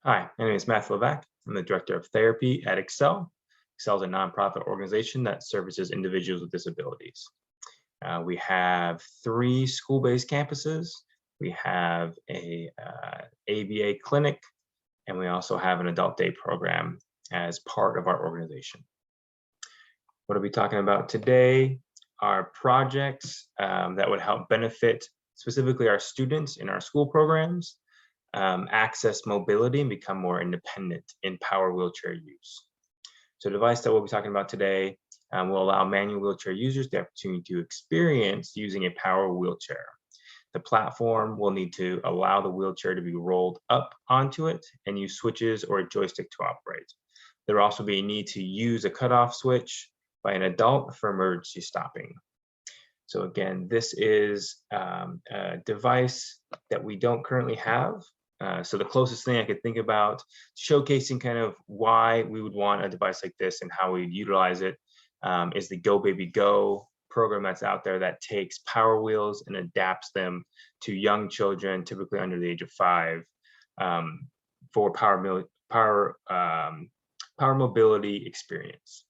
Hi, my name is Matthew Levac. I'm the Director of Therapy at ACCEL. ACCEL is a nonprofit organization that services individuals with disabilities. We have 3 school-based campuses. We have a ABA clinic, and we also have an adult day program as part of our organization. What are we talking about today? Our projects that would help benefit specifically our students in our school programs, access mobility and become more independent in power wheelchair use. So the device that we'll be talking about today will allow manual wheelchair users the opportunity to experience using a power wheelchair. The platform will need to allow the wheelchair to be rolled up onto it and use switches or a joystick to operate. There will also be a need to use a cutoff switch by an adult for emergency stopping. So again, this is a device that we don't currently have. So the closest thing I could think about showcasing kind of why we would want a device like this and how we'd utilize it is the Go Baby Go program that's out there that takes Power Wheels and adapts them to young children, typically under the age of 5, for power mobility experience.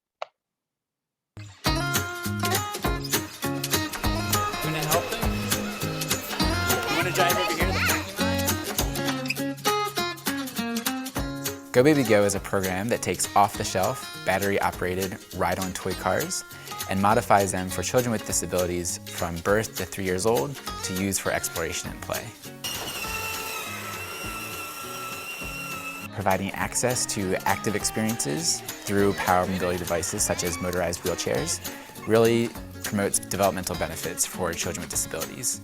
Help them? You want to drive over here? Go Baby Go is a program that takes off-the-shelf, battery-operated ride-on toy cars and modifies them for children with disabilities from birth to 3 years old to use for exploration and play. Providing access to active experiences through power mobility devices such as motorized wheelchairs really promotes developmental benefits for children with disabilities.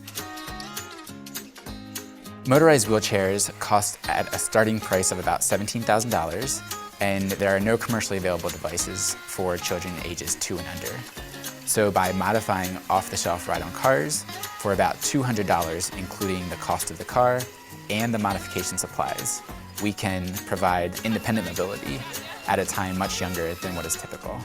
Motorized wheelchairs cost at a starting price of about $17,000, and there are no commercially available devices for children ages 2 and under. So by modifying off-the-shelf ride-on cars for about $200, including the cost of the car and the modification supplies, we can provide independent mobility at a time much younger than what is typical.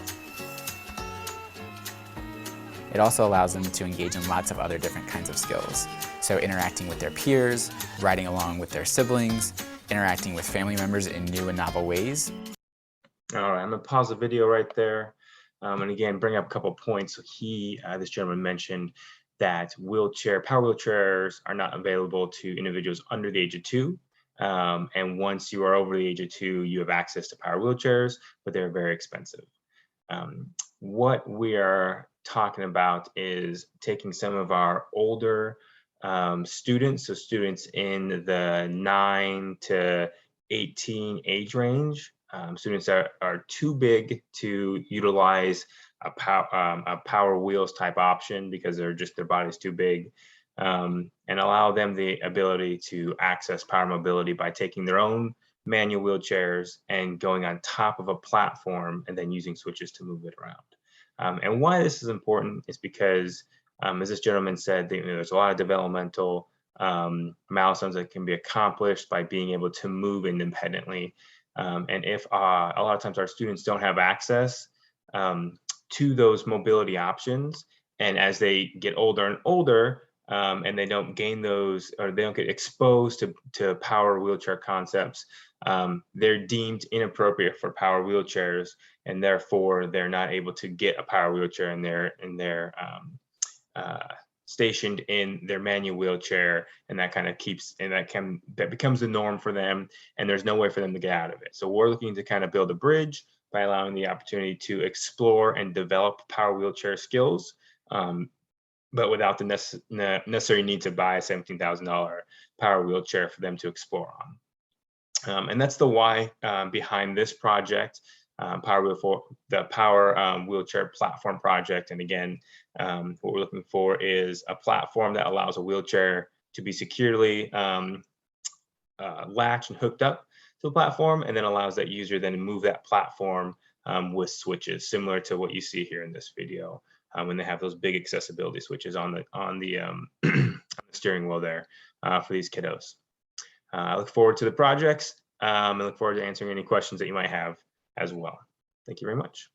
It also allows them to engage in lots of other different kinds of skills. So interacting with their peers, riding along with their siblings, interacting with family members in new and novel ways. All right, I'm gonna pause the video right there. And again, bring up a couple points. So this gentleman mentioned that power wheelchairs are not available to individuals under the age of 2. And once you are over the age of 2, you have access to power wheelchairs, but they're very expensive. What we are talking about is taking some of our older students, so students in the 9 to 18 age range, students that are too big to utilize a power wheels type option because their body's too big, and allow them the ability to access power mobility by taking their own manual wheelchairs and going on top of a platform and then using switches to move it around. And why this is important is because, as this gentleman said, there's a lot of developmental milestones that can be accomplished by being able to move independently. And if a lot of times our students don't have access to those mobility options, and as they get older and older, and they don't gain those, or they don't get exposed to power wheelchair concepts, they're deemed inappropriate for power wheelchairs, and therefore they're not able to get a power wheelchair in their stationed in their manual wheelchair, and that becomes the norm for them, and there's no way for them to get out of it. So we're looking to kind of build a bridge by allowing the opportunity to explore and develop power wheelchair skills, but without the necessary need to buy a $17,000 power wheelchair for them to explore on. And that's the why behind this project, the Power Wheelchair Platform Project. And again, what we're looking for is a platform that allows a wheelchair to be securely latched and hooked up to the platform, and then allows that user then to move that platform with switches, similar to what you see here in this video. When they have those big accessibility switches on the steering wheel there for these kiddos. I look forward to the projects. I look forward to answering any questions that you might have as well. Thank you very much.